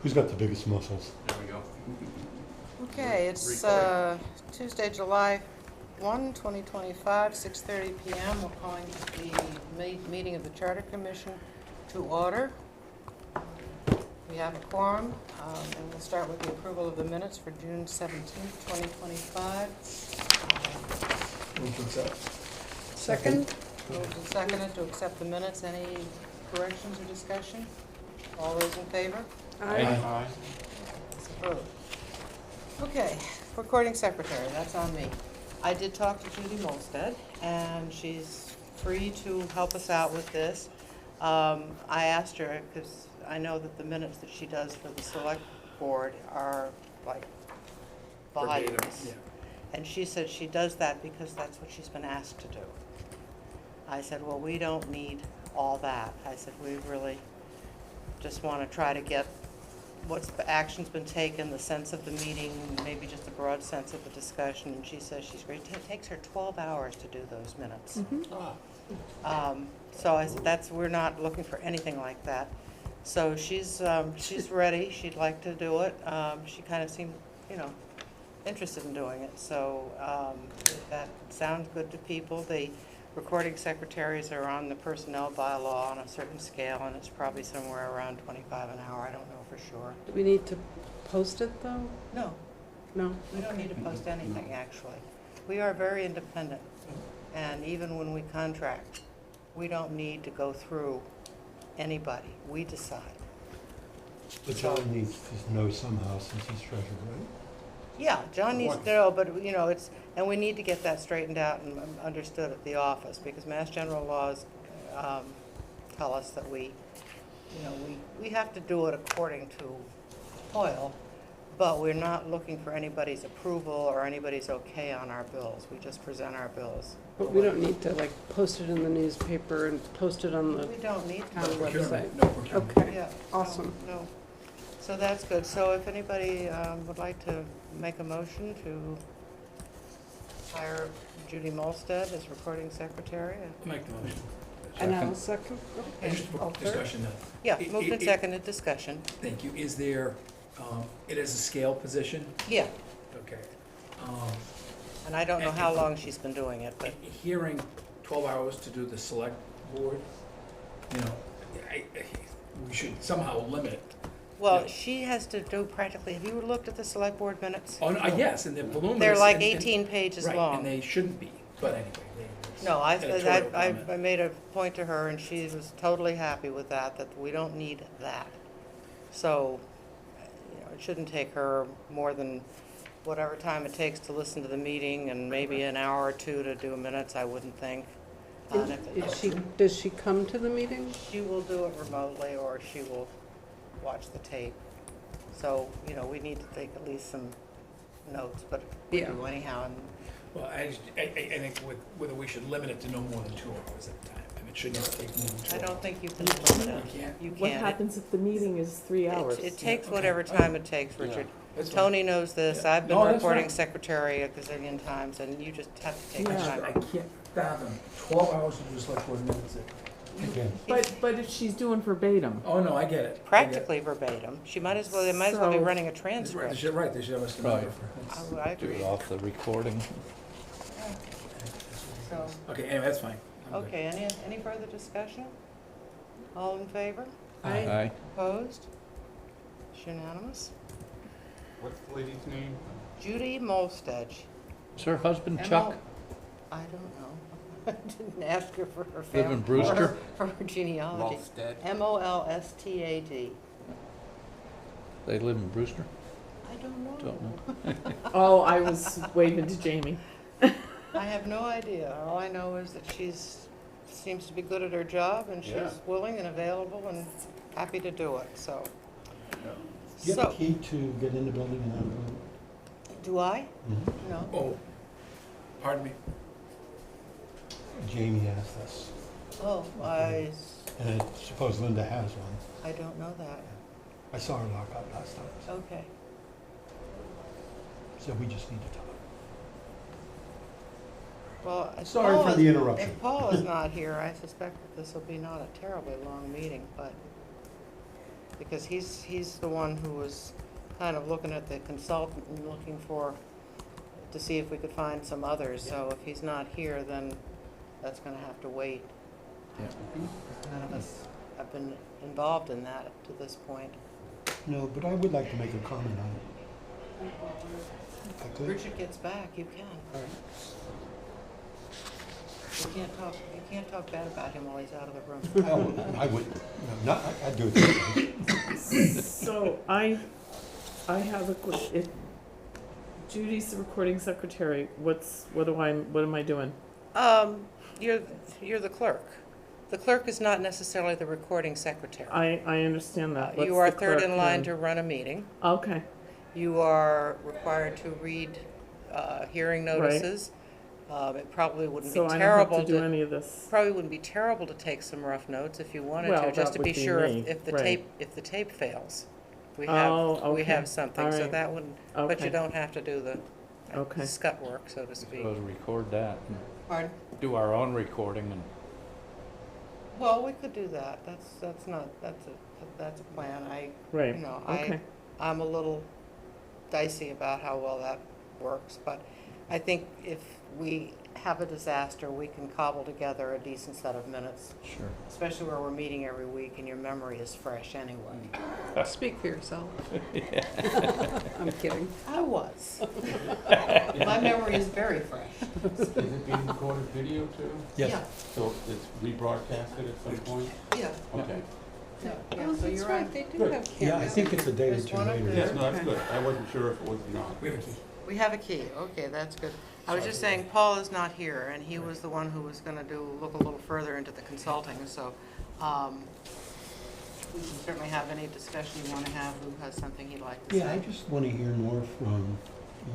Who's got the biggest muscles? There we go. Okay, it's Tuesday, July 1, 2025, 6:30 PM. We're calling the meeting of the Charter Commission to order. We have a quorum, and we'll start with the approval of the minutes for June 17th, 2025. Move to accept. Second. Moved and seconded to accept the minutes. Any corrections or discussion? All those in favor? Aye. It's approved. Okay, recording secretary, that's on me. I did talk to Judy Molstead, and she's free to help us out with this. I asked her, because I know that the minutes that she does for the select board are like Verbatim, volumes. yeah. And she said she does that because that's what she's been asked to do. I said, well, we don't need all that. I said, we really just want to try to get what's the action's been taken, the sense of the meeting, maybe just a broad sense of the discussion. And she says she's great. It takes her 12 hours to do those minutes. So I said, we're not looking for anything like that. So she's ready. She'd like to do it. She kind of seemed, interested in doing it. So if that sounds good to people. The recording secretaries are on the personnel bylaw on a certain scale, and it's probably somewhere around 25 an hour. I don't know for sure. Do we need to post it, though? No, No? we don't need to post anything, actually. We are very independent, and even when we contract, we don't need to go through anybody. We decide. But John needs to know somehow since he's treasurer, right? Yeah, John needs to know, but, and we need to get that straightened out and understood at the office, because Mass General laws tell us that we have to do it according to oil, but we're not looking for anybody's approval or anybody's okay on our bills. We just present our bills. But we don't need to, post it in the newspaper and post it on the We don't need town to. website? No procurement. Okay, Yeah. awesome. No. So that's good. So if anybody would like to make a motion to hire Judy Molstead as recording secretary. Make the motion. And I'll second. And just for discussion then. Yeah, It- moved and it- seconded, discussion. Thank you. Is there, it is a scale position? Yeah, Okay. and I don't know how long she's been doing it, but Hearing 12 hours to do the select board, we should somehow limit it. well, Yeah. she has to do practically, have you looked at the select board minutes? Oh, no, yes, and they're voluminous. They're like and- 18 pages Right, long. and they shouldn't be, but anyway. No, editorial I comment. made a point to her, and she was totally happy with that we don't need that. So, it shouldn't take her more than whatever time it takes to listen to the meeting, and maybe an hour or two to do minutes, I wouldn't think. And Does she come to the meeting? she will do it remotely, or she will watch the tape. So, we need to take at least some notes, but we Yeah. do anyhow. And Well, I think whether we should limit it to no more than 2 hours at a time. I mean, it should not take more than 2 I hours. don't think you can limit it. You can't? You What can't. happens if the meeting is 3 hours? It takes okay. whatever time it takes, Richard. That's fine. Tony knows this. Yeah. I've been No, that's recording fine. secretary a gazillion times, and you just have to take your Yeah. I time. can't fathom 12 hours to do select board minutes. Again, But if she's doing verbatim, Oh, no, I get it. Practically verbatim. They might as well be So- running a They transcript. should, right, they should have a stenographer. I Do agree. it off the recording. So, Okay, anyway, that's fine. I'm good. okay, any further discussion? All in favor? Aye. Opposed? It's unanimous. What's the lady's name? Judy Molstead. Is her husband Chuck? I don't know. I didn't ask her for her Live family. in Brewster? For her genealogy. Molstead. Molstad. They live in Brewster? I don't know. Don't know. oh, I was waving to Jamie. I have no idea. All I know is that seems to be good at her job, and she's Yeah. willing and available and happy to do it, so. do you have a So, key to get in the building and out of the building? do I? Mhm. No. Oh, pardon me? Jamie asked us, Oh, and I suppose Linda has one. I don't know that. I saw her lock up last time, Okay. so we just need to talk. Well, if Sorry Paul for is- the interruption. If Paul is not here, I suspect that this will be not a terribly long meeting, but because he's the one who was kind of looking at the consultant and looking to see if we could find some others. So if he's not here, then that's gonna have to wait. Yeah. None of us have been involved in that to this point. No, but I would like to make a comment on it. If I could? Richard gets back, you can. All right. You can't talk bad about him while he's out of the room. I would, no, I'd do it. So I have a question. If Judy's the recording secretary, what am I doing? You're the clerk. The clerk is not necessarily the recording secretary. I understand that. What's You are the third clerk in line then? to run a meeting. Okay, You are required to read hearing notices. It probably wouldn't be so I don't terrible have to do any of this. probably wouldn't be terrible to take some rough notes if you wanted Well, to, just that to be would be sure me, if the right. tape fails. We Oh, we okay. have something, All so right. that wouldn't, but Okay. you don't have to do the Okay. scut work, so to speak. Suppose record that and Pardon? do our own recording and Well, we could do that. That's a plan. Right, You know, okay. I'm a little dicey about how well that works, but I think if we have a disaster, we can cobble together a decent set of minutes, sure. especially where we're meeting every week and your memory is fresh anyway. Speak for yourself. I'm kidding. I was. My memory is very fresh. Is it being recorded video too? Yes. So it's rebroadcasted at some point? Yeah, Okay. yeah. Oh, So that's you're right, on. they do Good. have cameras. Yeah, I think it's a day or There's two one up later. there. Yes, no, that's Okay. good. I wasn't sure if it was or not. We have a key. We have a key. Okay, that's good. I was just saying, Paul is not here, and he was the one who was gonna look a little further into the consulting, so, we can certainly have any discussion you wanna have, who has something he'd like to say. Yeah, I just want to hear more from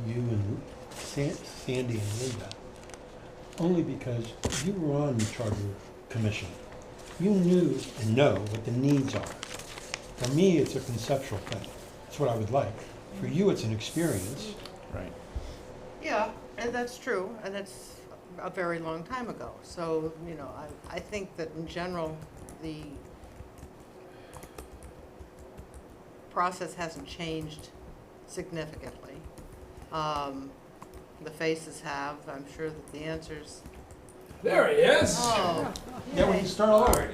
you and Sandy and Linda. Only because you were on the Charter Commission. You knew and know what the needs are. For me, it's a conceptual thing. That's what I would like. For you, it's an experience. Right. Yeah, and that's true, and it's a very long time ago. So, you know, I think that in general, the process hasn't changed significantly. The faces have, I'm sure that the answers. There he is. Oh, Yeah, we can start all over.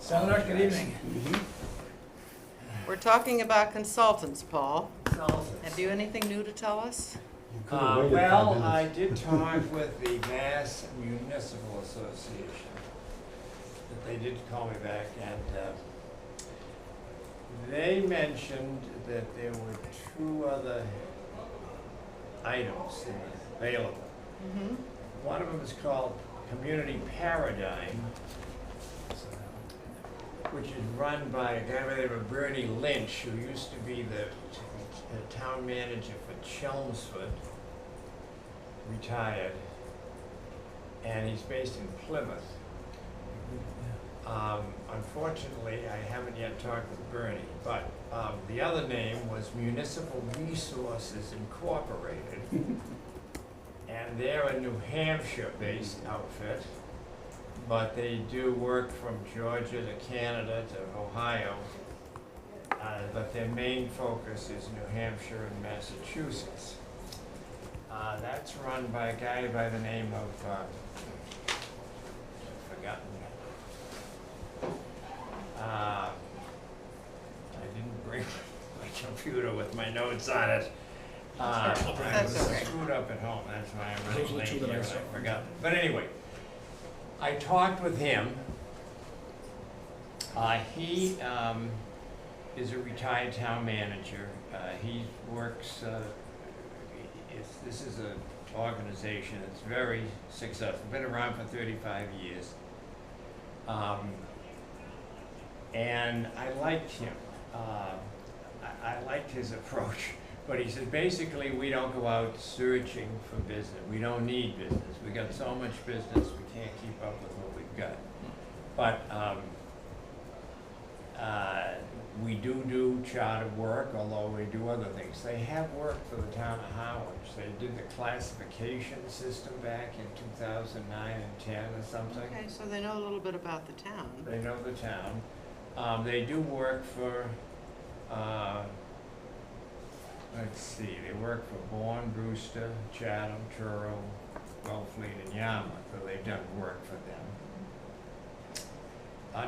Seminar, good evening. we're talking about consultants, Paul. Have you anything new to tell us? You could have waited 5 Well, minutes. I did talk with the Mass Municipal Association. That they did call me back, and they mentioned that there were 2 other items available. Mm-hmm. One of them is called Community Paradigm, which is run by a guy by the name of Bernie Lynch, who used to be the town manager for Chelmsford, retired, and he's based in Plymouth. Unfortunately, I haven't yet talked with Bernie, but the other name was Municipal Resources Incorporated, and they're a New Hampshire-based outfit, but they do work from Georgia to Canada to Ohio, but their main focus is New Hampshire and Massachusetts. That's run by a guy by the name of, I've forgotten. I didn't bring my computer with my notes on it. I That's was okay. screwed up at home, that's why I'm Those running are the late two that I here, and saw. I forgot. But anyway, I talked with him. He is a retired town manager. He works, this is an organization that's very successful, been around for 35 years. And I liked him. I liked his approach. But he said, basically, we don't go out searching for business. We don't need business. We got so much business, we can't keep up with what we've got. But we do charter work, although we do other things. They have worked for the town of Harwich. They did the classification system back in 2009 and 10 or something. Okay, so they know a little bit about the town. They know the town. They do work for, let's see, they work for Bourne, Brewster, Chatham, Truro, Wellfleet, and Yarmouth, so they've done work for them.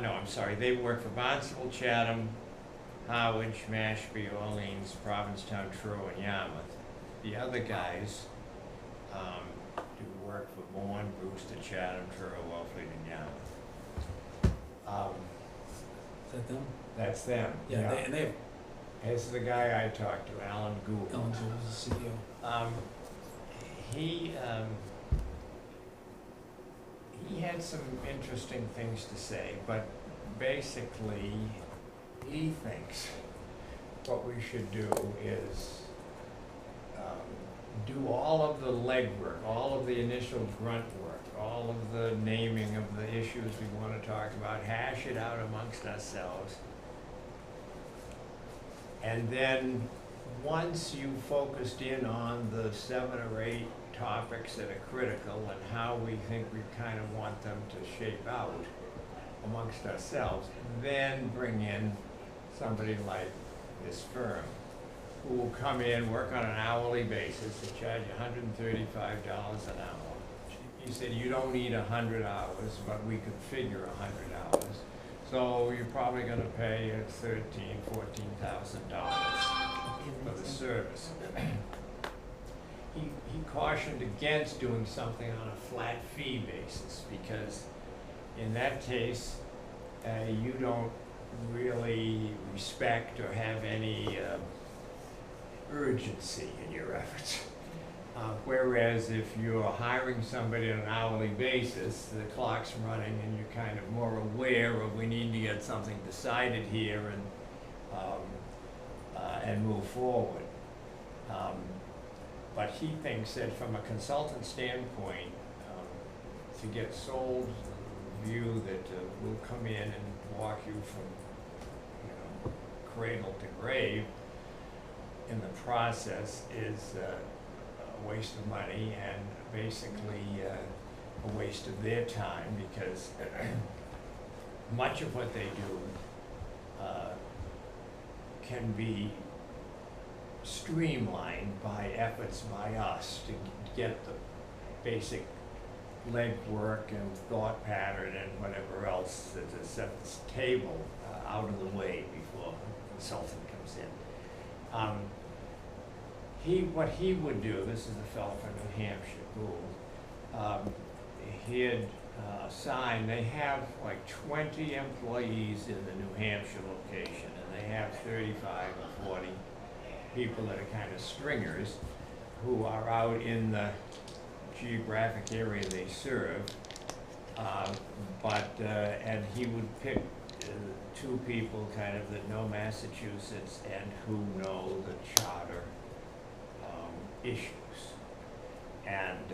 No, I'm sorry, they work for Barnstable, Chatham, Harwich, Mashpee, Orleans, Provincetown, Truro, and Yarmouth. The other guys do work for Bourne, Brewster, Chatham, Truro, Wellfleet, and Yarmouth. Is that them? That's them. Yeah, and they have, This is the guy I talked to, Alan Gould. Ellen Gould is the CEO. He had some interesting things to say, but basically, he thinks what we should do is do all of the legwork, all of the initial grunt work, all of the naming of the issues we want to talk about, hash it out amongst ourselves. And then, once you've focused in on the 7 or 8 topics that are critical and how we think we kind of want them to shape out amongst ourselves, then bring in somebody like this firm who will come in, work on an hourly basis, they charge $135 an hour. He said, you don't need 100 hours, but we could figure 100 hours. So you're probably gonna pay $13,000, $14,000 for the service. He cautioned against doing something on a flat fee basis, because in that case, you don't really respect or have any urgency in your efforts. Whereas if you're hiring somebody on an hourly basis, the clock's running and you're kind of more aware of, we need to get something decided here and move forward. But he thinks that from a consultant standpoint, to get sold the view that we'll come in and walk you from, cradle to grave in the process is a waste of money and basically a waste of their time, because much of what they do can be streamlined by efforts by us to get the basic legwork and thought pattern and whatever else to set this table out of the way before a consultant comes in. What he would do, this is a fellow from New Hampshire, Gould, he'd assign, they have like 20 employees in the New Hampshire location, and they have 35 or 40 people that are kind of stringers who are out in the geographic area they serve. And he would pick 2 people kind of that know Massachusetts and who know the charter issues. And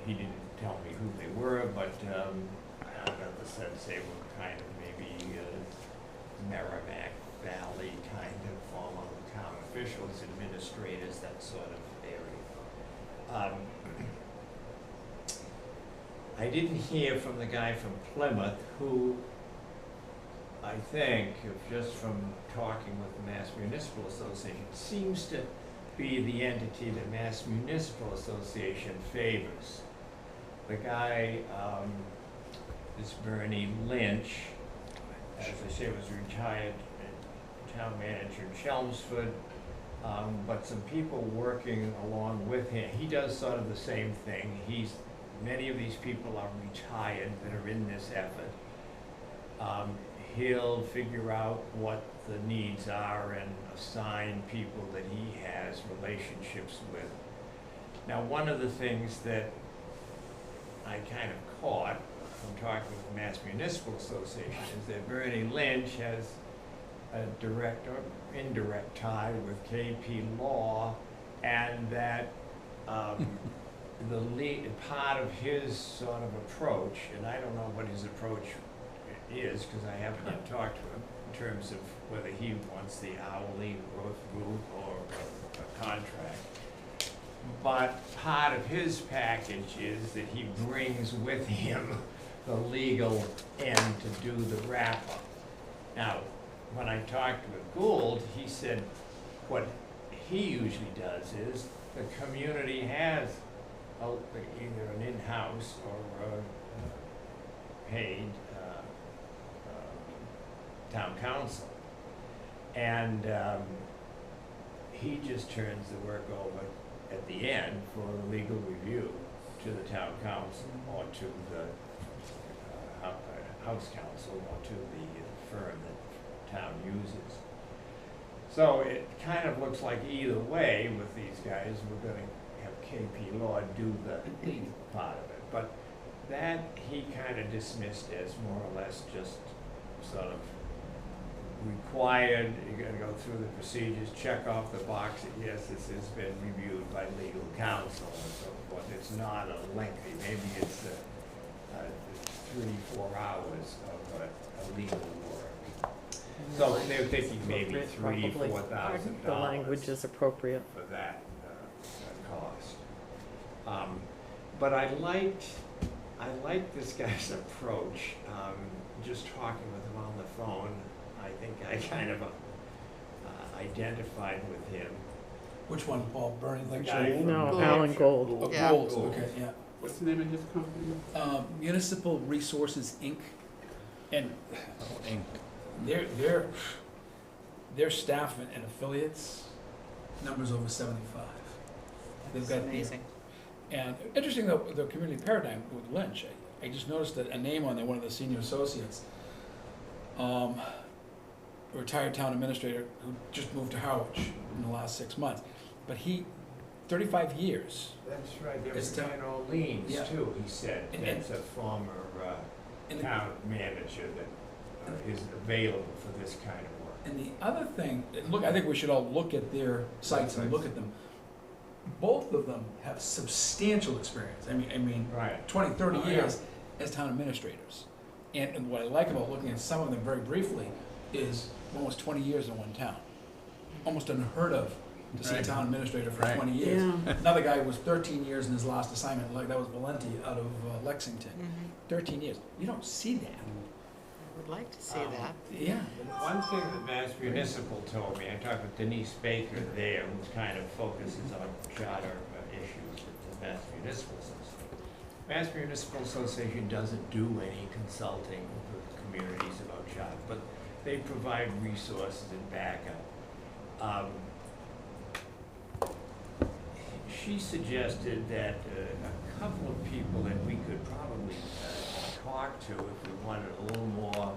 he didn't tell me who they were, but I got the sense they were kind of maybe Merrimack Valley kind of former town officials, administrators, that sort of area. I didn't hear from the guy from Plymouth, who I think, just from talking with the Mass Municipal Association, seems to be the entity that Mass Municipal Association favors. The guy, this Bernie Lynch, as I say, was retired town manager in Chelmsford, but some people working along with him. He does sort of the same thing. Many of these people are retired that are in this effort. He'll figure out what the needs are and assign people that he has relationships with. Now, one of the things that I kind of caught from talking with the Mass Municipal Association is that Bernie Lynch has a direct or indirect tie with KP Law, and that part of his sort of approach, and I don't know what his approach is because I haven't yet talked to him, in terms of whether he wants the hourly route or a contract. But part of his package is that he brings with him the legal end to do the wrap-up. Now, when I talked with Gould, he said what he usually does is the community has either an in-house or a paid town council. And he just turns the work over at the end for a legal review to the town council or to the house council or to the firm that town uses. So it kind of looks like either way with these guys, we're gonna have KP Law do the part of it. But that he kind of dismissed as more or less just sort of required, you gotta go through the procedures, check off the box that yes, this has been reviewed by legal counsel and so forth. It's not a lengthy, maybe it's 3-4 hours of a legal work. So they're thinking maybe Probably. $3,000-4,000 The language is appropriate. for that cost. But I liked this guy's approach. Just talking with him on the phone, I think I kind of identified with him. Which one, Paul Bernie? The Like guy from No, Gould. Alan Gold. Oh, Yeah. Gold, okay, yeah. What's the name of his company? Municipal Resources, Inc. And Inc. their staff and affiliates, numbers over 75. They've It's got the- amazing. And interesting though, the community paradigm with Lynch, I just noticed that a name on there, one of the senior associates, a retired town administrator who just moved to Harwich in the last 6 months. But he, 35 years. That's right, there was It's a guy in Orleans yeah. too, he said, And- that's a former in the- town manager that is available for this kind of work. And the other thing, and look, I think we should all look at their sites and look at them. Both of them have substantial experience. I mean, Right. 20, 30 Oh, yeah. years as town administrators. And what I like about looking at some of them very briefly is almost 20 years in one town. Almost unheard of to see a Right. town administrator for Right. 20 years. Yeah. Another guy was 13 years in his last assignment, like that was Valenti out of Lexington. Mhm. 13 years. You don't see that. I would like to see Um, that. Yeah. One thing that Mass Municipal told me, I talked with Denise Baker there, who kind of focuses on charter issues with the Mass Municipal Association. Mass Municipal Association doesn't do any consulting with communities about charter, but they provide resources and backup. She suggested that a couple of people that we could probably talk to if we wanted a little more,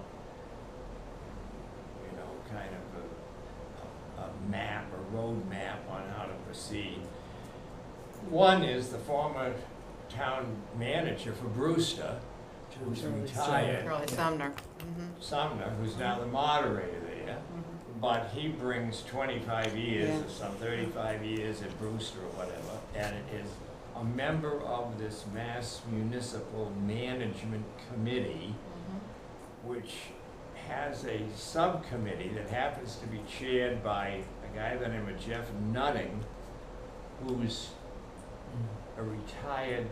you know, kind of a map, a road map on how to proceed. One is the former town manager for Brewster, who's Charlie retired, Charlie Sumner. Mhm. Sumner, who's now the moderator there. But he brings 25 years or some 35 years at Brewster or whatever, and is a member of this Mass Municipal Management Committee, which has a subcommittee that happens to be chaired by a guy by the name of Jeff Nutting, who's a retired,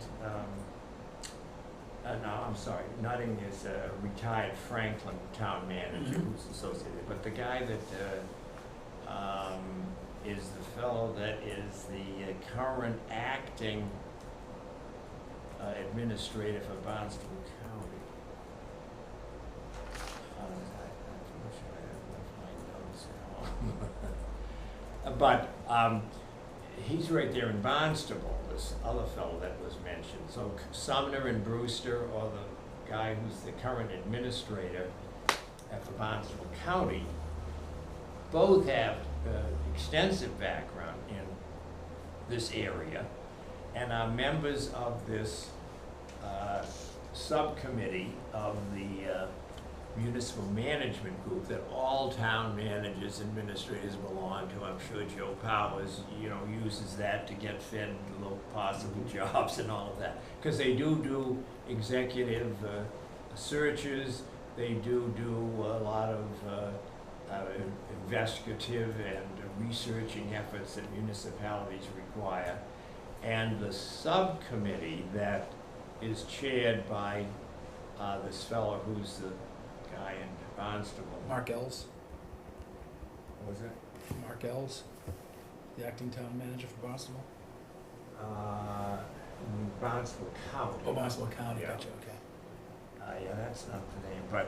no, I'm sorry, Nutting is a retired Franklin town manager who's associated, but the guy that is the fellow that is the current acting administrator for Barnstable County. I wish I had left my notes at home. But he's right there in Barnstable, this other fellow that was mentioned. So Sumner and Brewster, or the guy who's the current administrator for Barnstable County, both have extensive background in this area and are members of this subcommittee of the municipal management group that all town managers, administrators belong to. I'm sure Joe Powers, you know, uses that to get fed little possible jobs and all of that. Because they do executive searches, they do a lot of investigative and researching efforts that municipalities require. And the subcommittee that is chaired by this fellow who's the guy in Barnstable. Mark Ells, What was it? Mark Ells, the acting town manager for Barnstable. Barnstable County. Oh, Barnstable County, Yeah. gotcha, okay. Yeah, that's not the name, but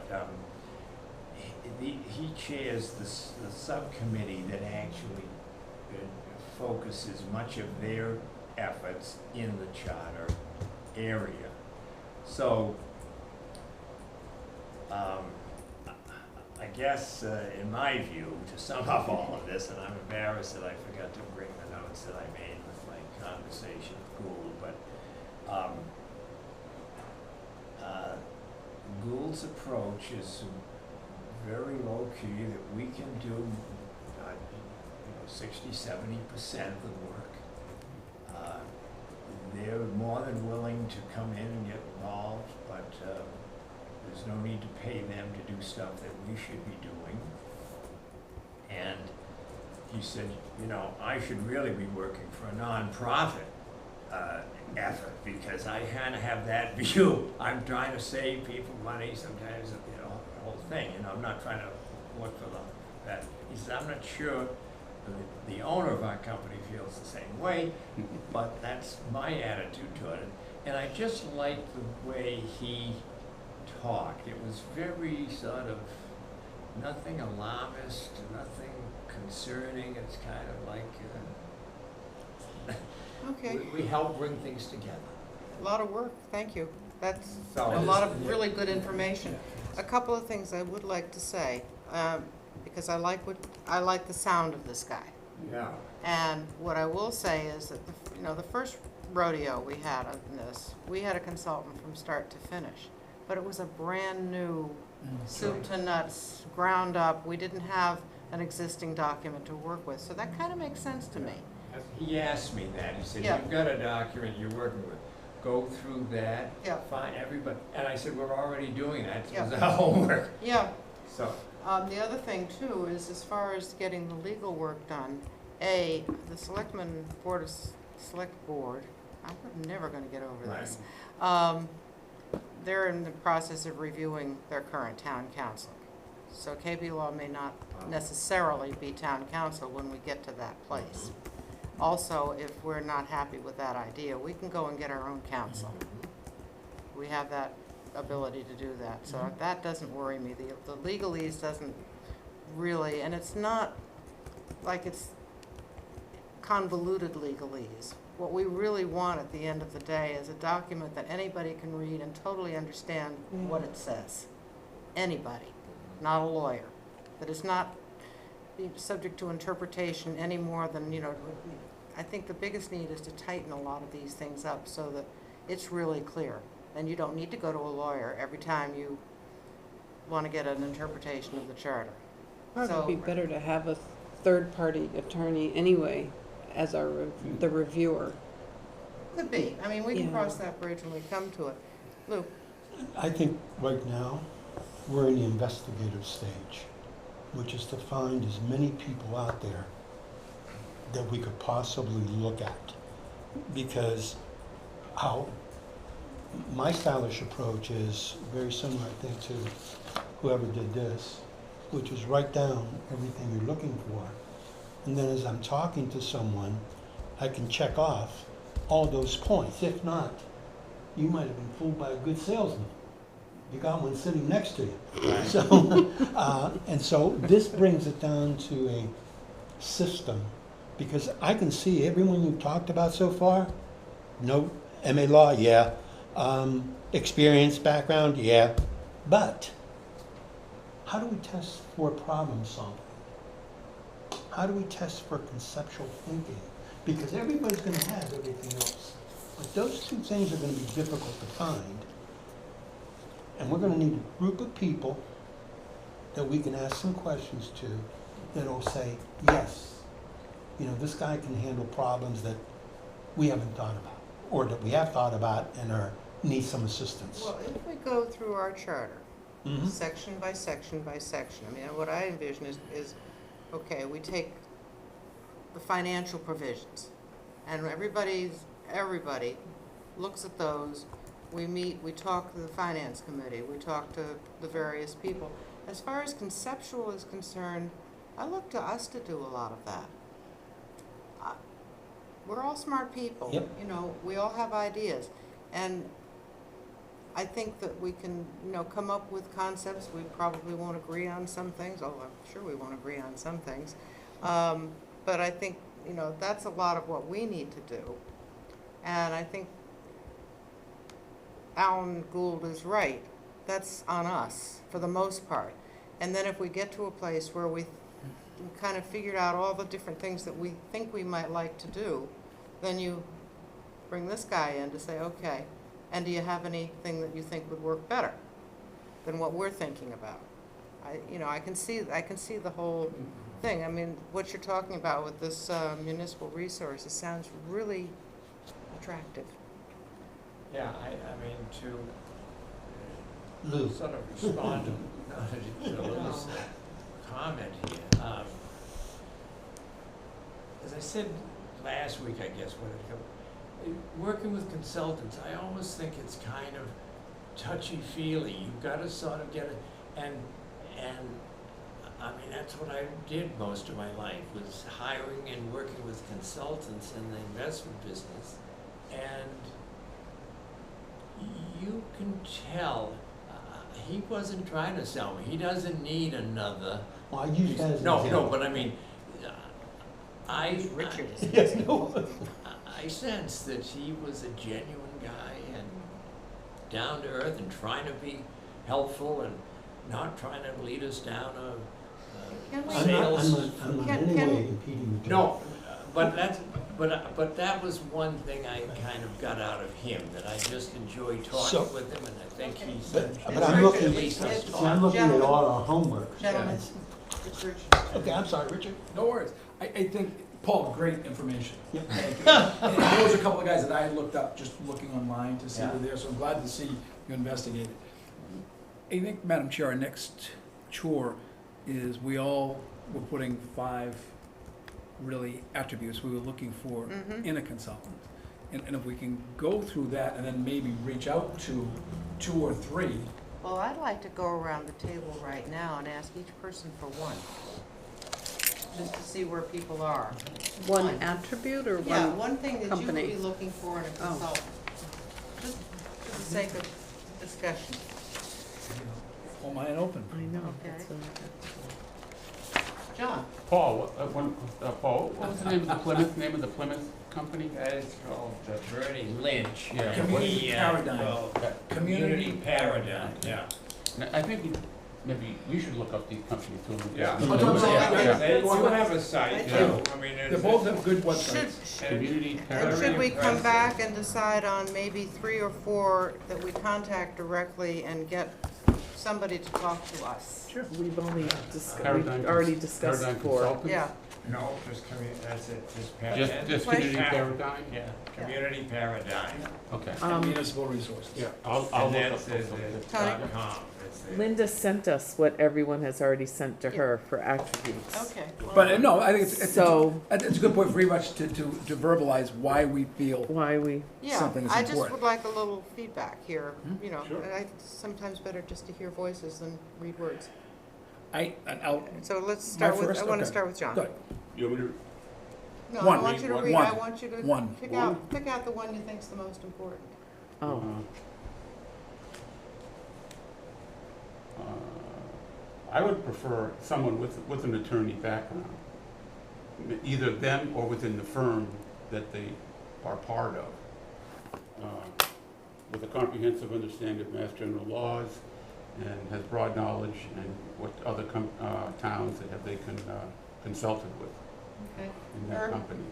he chairs the subcommittee that actually focuses much of their efforts in the charter area. So, I guess, in my view, to sum up all of this, and I'm embarrassed that I forgot to bring the notes that I made with my conversation with Gould, but Gould's approach is very low key, that we can do 60–70% of the work. They're more than willing to come in and get involved, but there's no need to pay them to do stuff that we should be doing. And he said, I should really be working for a nonprofit effort, because I kind of have that view. I'm trying to save people money sometimes, the whole thing. I'm not trying to work for that. He said, I'm not sure the owner of our company feels the same way, but that's my attitude to it. And I just liked the way he talked. It was very sort of nothing alarmist, nothing concerning. It's kind of like Okay, we help bring things together. a lot of work, thank you. That's So- a lot of really good information. A couple of things I would like to say, because I like the sound of this guy. Yeah. And what I will say is that, the first rodeo we had on this, we had a consultant from start to finish. But it was a brand-new, soup to nuts, ground up. We didn't have an existing document to work with. So that kind of makes sense to me. He asked me that. He said, Yeah. you've got a document you're working with. Go through that, Yeah. find everybody. And I said, we're already doing that. It Yeah. was our homework. Yeah. So, The other thing too is, as far as getting the legal work done, the Selectmen Select Board, I'm never gonna get over this. They're in the process of reviewing their current town council. So KB Law may not necessarily be town council when we get to that place. Also, if we're not happy with that idea, we can go and get our own council. We have that ability to do that, so that doesn't worry me. The legalese doesn't really, and it's not like it's convoluted legalese. What we really want at the end of the day is a document that anybody can read and totally understand what it says. Anybody, not a lawyer. That is not subject to interpretation any more than, I think the biggest need is to tighten a lot of these things up so that it's really clear. And you don't need to go to a lawyer every time you want to get an interpretation of the charter. It So- would be better to have a third-party attorney anyway as the reviewer. Could be. I mean, we can Yeah. cross that bridge when we come to it. Lou? I think right now, we're in the investigative stage, which is to find as many people out there that we could possibly look at. Because my stylish approach is very similar, I think, to whoever did this, which is write down everything you're looking for. And then as I'm talking to someone, I can check off all those points. If not, you might have been fooled by a good salesman. You got one sitting next to you. So, and so this brings it down to a system, because I can see everyone you've talked about so far. No MA law, yeah. Experience, background, yeah. But how do we test for problem solving? How do we test for conceptual thinking? Because everybody's going to have everything else. But those two things are going to be difficult to find. And we're going to need a group of people that we can ask some questions to that'll say, yes, this guy can handle problems that we haven't thought about, or that we have thought about and need some assistance. Well, if we go through our charter, Mhm. section by section by section, I mean, what I envision is, okay, we take the financial provisions, and everybody looks at those. We meet, we talk to the finance committee, we talk to the various people, As far as conceptual is concerned, I look to us to do a lot of that. We're all smart people. Yep. You know, we all have ideas. And I think that we can, come up with concepts. We probably won't agree on some things, although I'm sure we won't agree on some things. But I think, that's a lot of what we need to do. And I think Alan Gould is right. That's on us, for the most part. And then if we get to a place where we kind of figured out all the different things that we think we might like to do, then you bring this guy in to say, okay, and do you have anything that you think would work better than what we're thinking about? I can see the whole thing. I mean, what you're talking about with this municipal resources sounds really attractive. Yeah, I mean, to Lou. sort of respond to Lou's comment here. As I said last week, I guess, working with consultants, I almost think it's kind of touchy-feely. You've got to sort of get it, and I mean, that's what I did most of my life, was hiring and working with consultants in the investment business. And you can tell, he wasn't trying to sell me. He doesn't need another. Well, I use that as an No, example. but I mean, Richard is I sense that he was a genuine guy and down to earth and trying to be helpful and not trying to lead us down a Can we- sales. I'm not Can- in any can- way impeding you. No, but that was one thing I kind of got out of him, that I just enjoyed So- talking with him, and I think Okay. he's. But It's I'm Richard. looking, At least It's- us see, I'm looking at Gentlemen. all our homework. Gentlemen, It's- it's Richard. Okay, I'm sorry, Richard. No worries. I think, Paul, great information. Yep. Thank you. And there was a couple of guys that I had looked up, just looking online to see Yeah. who they're there, so I'm glad to see you investigated. I think, Madam Chair, our next chore is we all were putting 5 really attributes we were looking for Mhm. in a consultant. And if we can go through that and then maybe reach out to 2 or 3. Well, I'd like to go around the table right now and ask each person for one, just to see where people are. One Fine. attribute or Yeah, one? one thing that you would company. be looking for in a Oh. consultant. Just for the sake of discussion. Hold mine open. I know. Okay. that's John? Paul, Paul, what was the name of the Plymouth company? That is called Bernie Lynch. Yeah. Community Paradigm. Well, Community Community Paradigm, yeah. And I think maybe you should look up these companies too. Yeah. Oh, don't say that. Yeah. They do have a site, Yeah. too. I mean, They it's. both have good Should, websites. Community and Paradigm. should we come impressive. back and decide on maybe 3 or 4 that we contact directly and get somebody to talk to us? Sure. We've only Paradigm we've already discussed Paradigm 4. Consultants? Yeah, No, just that's it, just Just, Paradigm. just Question. Community Paradigm? Yeah, Community Paradigm. Okay. And municipal resources. Yeah, I'll And look that's up the those. Okay. Tony? .com. It's the- Linda sent us what everyone has already sent to her for attributes. okay. But no, I think it's So- it's a good point for everybody to verbalize why we feel Why we, Yeah, something is I just important. would like a little feedback here, Sure. and it's sometimes better just to hear voices than read words. and I'll, So let's start with, first? I want to Okay. start with John. good, You want me to? No, One. I want you to Read read, one. I want you to One. pick One? out the one you think's the most important. oh, I would prefer someone with an attorney background, either them or within the firm that they are part of, with a comprehensive understanding of Mass General laws and has broad knowledge and what other towns that have they consulted with Okay. in that Herb? company.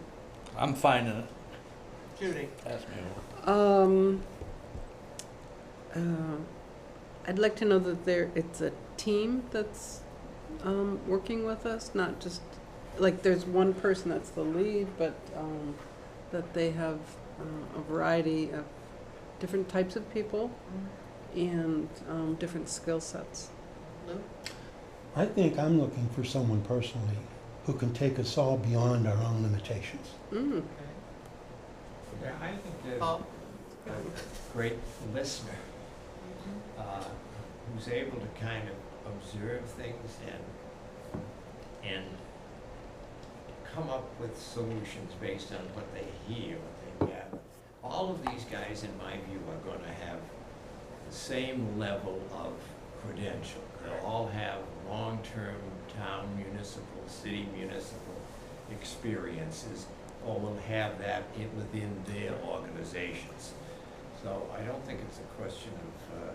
I'm finding it. Judy? Ask me. I'd like to know that it's a team that's working with us, not just, like, there's one person that's the lead, but that they have a variety of different types of people and different skill sets. Lou? I think I'm looking for someone personally who can take us all beyond our own limitations. Mm. Okay. Yeah, I think there's Paul? a great listener who's able to kind of observe things and come up with solutions based on what they hear, what they gather. All of these guys, in my view, are gonna have the same level of credential. They'll all have long-term town municipal, city municipal experiences, or will have that within their organizations. So I don't think it's a question of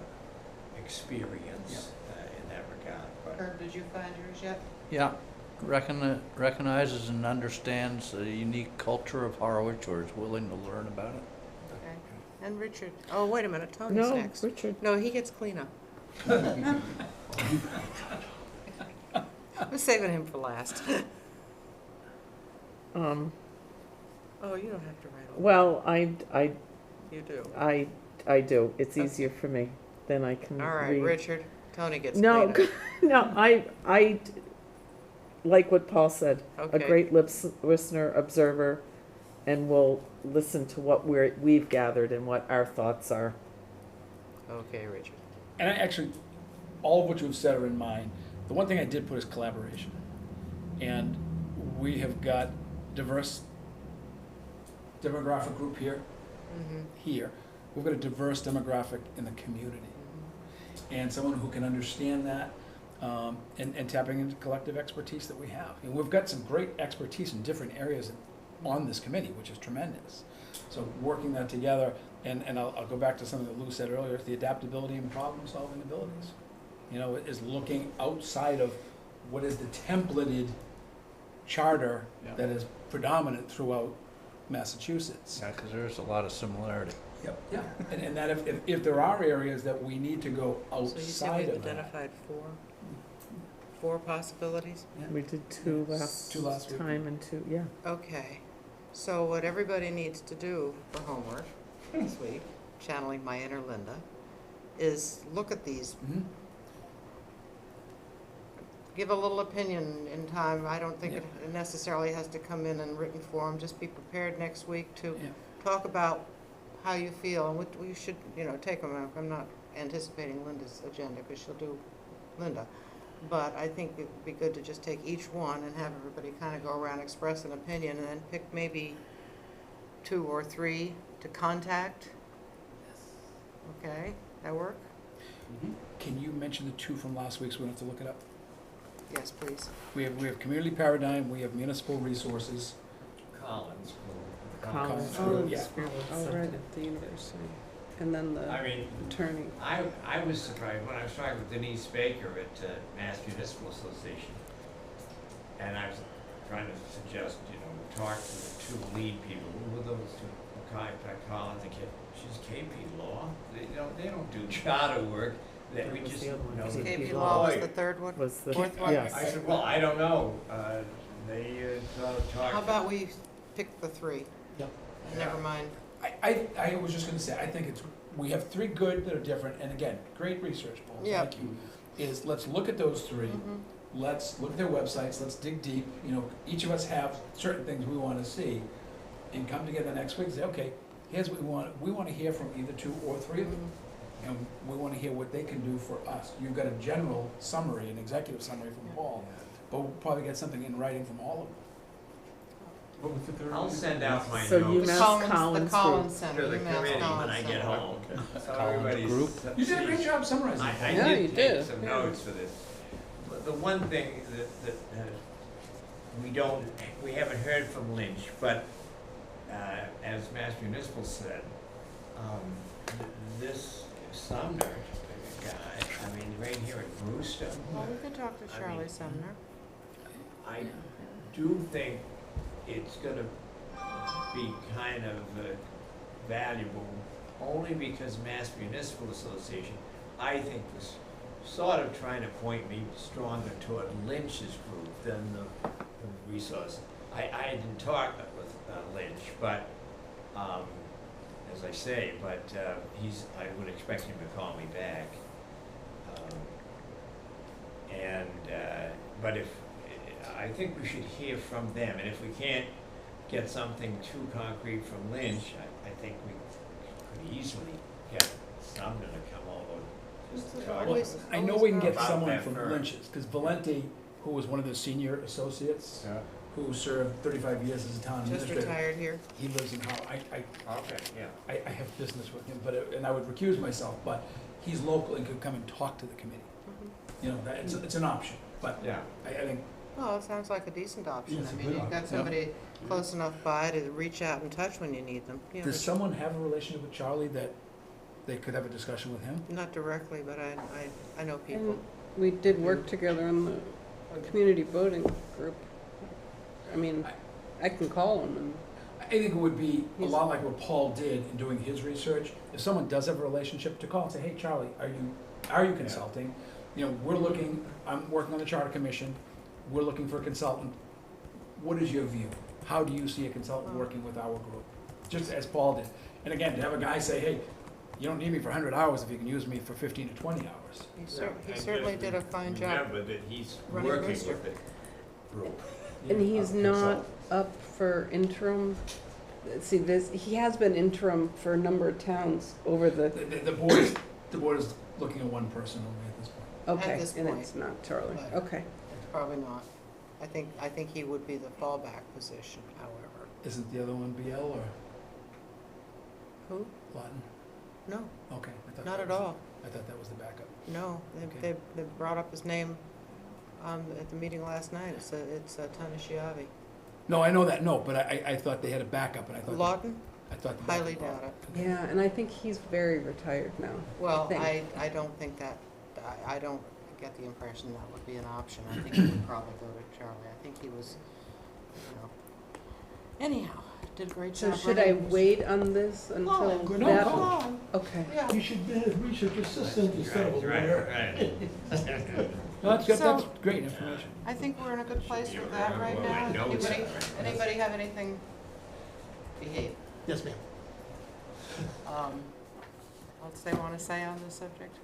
experience in that regard, but. Herb, did you find yours yet? Yeah, recognizes and understands the unique culture of Harwich, or is willing to learn about it. Okay. And Richard, oh, wait a minute, Tony's No, next. Richard. No, he gets cleanup. I'm saving him for last. Oh, you don't have to write all Well, You do. I do. It's easier for me. Then I can All right, read. Richard, Tony gets No, cleanup. no, I like what Paul said. A Okay. great listener, observer, and will listen to what we've gathered and what our thoughts are. Okay, Richard. And I actually, all of what you've said are in mind. The one thing I did put is collaboration. And we have got diverse demographic group here, Mm-hmm. here. We've got a diverse demographic in the community. And someone who can understand that, and tapping into collective expertise that we have. And we've got some great expertise in different areas on this committee, which is tremendous. So working that together, and I'll go back to something that Lou said earlier, the adaptability and problem-solving abilities. You know, is looking outside of what is the templated charter Yeah. that is predominant throughout Massachusetts. Yeah, because there's a lot of similarity. Yep. Yeah, and that if there are areas that we need to go So you said outside we've of that. identified four possibilities? Yeah. We did two Two last week. time and two, yeah. Okay, so what everybody needs to do for homework this week, channeling my inner Linda, is look at these, Mhm. give a little opinion in time. I don't think Yeah. it necessarily has to come in written form. Just be prepared next week to Yeah. talk about how you feel, and what we should, take them. I'm not anticipating Linda's agenda, because she'll do Linda. But I think it would be good to just take each one and have everybody kind of go around, express an opinion, and then pick maybe 2 or 3 to contact. Okay, that work? Can you mention the two from last week so we don't have to look it up? Yes, please. We have community paradigm, we have municipal resources. Collins. Collins. Group, yeah. Oh, right, at the university. And then the I mean, attorney. I was surprised when I was talking with Denise Baker at Mass Municipal Association. And I was trying to suggest, talk to the 2 lead people. Who were those 2? Collins and she's KP Law. They don't do charter work. That we That was just the other one. know. KP KP Law Law was Lawyer. the third one? Was the, Fourth one? yes. I said, well, I don't know. They talked. How about we pick the 3? Yep. Never mind. I was just gonna say, I think we have 3 good that are different, and again, great research, Paul, Yeah. thank you. Let's look at those 3. Mhm. Let's look at their websites, let's dig deep, each of us have certain things we wanna see, and come together next week and say, okay, here's what we wanna hear from either 2 or 3 of them, and we wanna hear what they can do for us. You've got a general summary, an executive summary from Paul, but we'll probably get something in writing from all of them. What was the third I'll one? send out my So you notes Mass The Collins Collins group. Center. to the UMass committee when Collins I get Center. home. So Collins everybody's- group. You did a great job summarizing. I Yeah, you did take did. some Yeah. notes for this. But the one thing that we haven't heard from Lynch, but as Mass Municipal said, this Sumner guy, right here at Brewster, Well, we can talk to I Charlie mean- Sumner. I do think it's gonna be kind of valuable, only because Mass Municipal Association, I think, was sort of trying to point me stronger toward Lynch's group than the resource. I didn't talk with Lynch, but, as I say, but I would expect him to call me back. But I think we should hear from them, and if we can't get something too concrete from Lynch, I think we could easily get Sumner to come over Always- I know we can get About someone that from firm. Lynch's, because Valenti, who was one of the senior associates, Yeah. who served 35 years as a town Just administrator, retired here. he lives in Howard. Okay, yeah. I have business with him, and I would recuse myself, but he's local and could come and talk to the committee. You know, it's an option, but Yeah. I think, Well, it sounds like a decent option. It's I a mean, good you've got option. somebody close enough by to reach out and touch when you need them. You know, does someone have a relationship with Charlie that they could have a discussion with him? Not directly, but I know people. And we did work together in the community voting group. I mean, I can call him and, I think it would be a He's- lot like what Paul did in doing his research. If someone does have a relationship, to call and say, hey, Charlie, are you consulting? You know, I'm working on the Charter Commission, we're looking for a consultant. What is your view? How do you see a consultant working with our group? Just as Paul did. And again, to have a guy say, hey, you don't need me for 100 hours if you can use me for 15 to 20 hours. He certainly did a fine job. Remember that he's running working Brewster. with the group. and he's Yeah. not up for interim. See, he has been interim for a number of towns over the, The board is looking at one person only at this point. okay, this and point. it's not Charlie, Right. okay. Probably not. I think he would be the fallback position, however. Isn't the other one BL or Who? Lawton? No, Okay. I thought not that at was- all. I thought that was the backup. No, Okay. they brought up his name at the meeting last night. It's Tanashiavi. No, I know that, no, but I thought they had a backup, and I thought. Lawton? I thought the Highly backup- doubt it. Yeah, and I think he's very retired now. Well, think. I don't think that, I don't get the impression that would be an option. I think he would probably go to Charlie. I think he was, you know. Anyhow, did a great So job. should I running. wait on this until No, no, that? go on. Okay. Yeah. You should be a research assistant instead of a lawyer. No, that's good, So- that's great information. I think we're in a good place Should with be that around right where my now. notes Anybody, are. anybody have anything? Behave. Yes, ma'am. Else they want to say on this subject?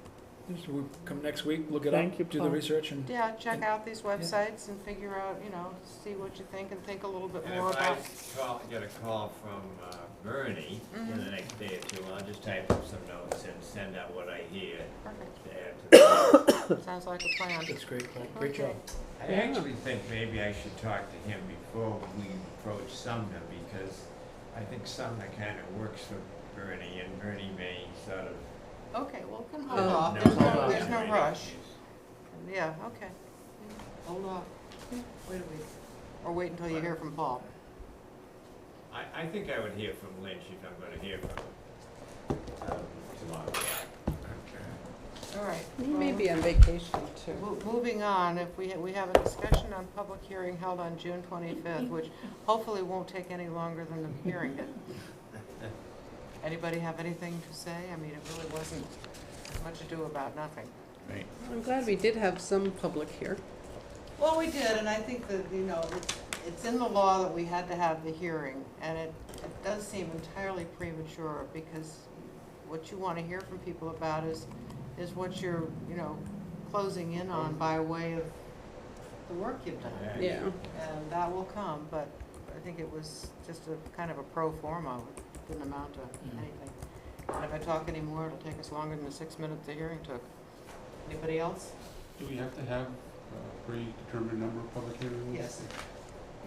So we'll come next week, look it Thank up, you, do the Paul. research, and Yeah, check out these websites and figure out, you know, see what you think and think a little bit And more if about. I get a call from Bernie in the Mhm. next day or two, I'll just type up some notes and send out what I hear Perfect. to add to the Sounds like a plan. that's great, Paul. Great Okay. job. I actually think maybe I should talk to him before we approach Sumner, because I think Sumner kind of works for Bernie, and Bernie may sort of. Okay, well, we can hold Oh. off. know There's no about rush. it. Yeah, okay. Hold off. Wait a week. Or wait until you hear from Paul. I think I would hear from Lynch if I'm gonna hear from him tomorrow. All right. He may well, be on vacation too. Moving on, if we have a discussion on public hearing held on June 25th, which hopefully won't take any longer than the hearing did. Anybody have anything to say? I mean, it really wasn't much ado about nothing. Right. I'm glad we did have some public here. Well, we did, and I think that, you know, it's in the law that we had to have the hearing, and it does seem entirely premature, because what you want to hear from people about is what you're, you know, closing in on by way of the work you've done. Yeah. And that will come, but I think it was just a kind of a pro forma, it didn't amount to anything. And if I talk anymore, it'll take us longer than the 6 minutes the hearing took. Anybody else? Do we have to have a predetermined number of public hearings? Yes.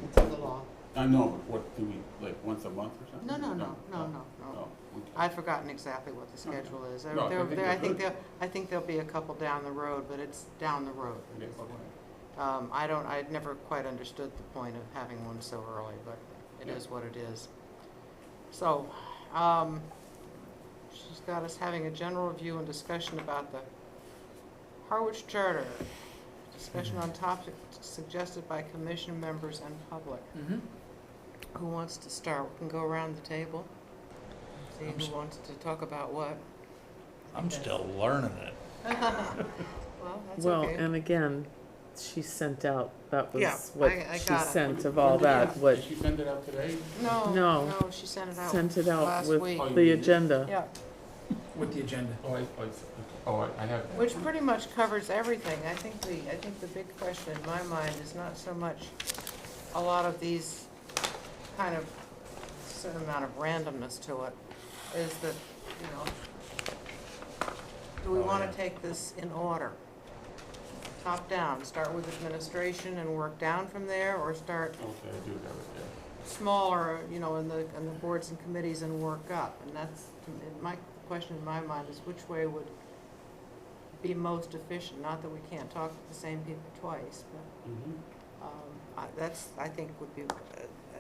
It's in the law. I know, but what, do we, like, once a month or something? No. Oh, okay. I've forgotten exactly what the schedule is. No, I think they're good. I think there'll be a couple down the road, but it's down the road. Yeah, okay. I'd never quite understood the point of having one so early, but it is what it is. So, she's got us having a general review and discussion about the Harwich Charter. Discussion on topics suggested by commission members and public. Mm-hmm. Who wants to start? We can go around the table. See who wants to talk about what. I'm still learning it. Well, that's Well, okay. and again, she sent out, that Yeah, was what I she got it. sent of all that, what, Did she send it out today? No, No. no, she sent it out. sent it out last with week. Oh, you the did? agenda. Yeah, With the agenda. I have. which pretty much covers everything. I think the big question in my mind is not so much a lot of these kind of certain amount of randomness to it, is that, you know, Do we Oh, want yeah. to take this in order? Top down, start with administration and work down from there, or start Okay, I do have it, smaller, you know, in the boards and committees and work up? And that's, my question in my mind is which way would be most efficient? Not that we can't talk to the same people twice, but yeah. that's, I think would be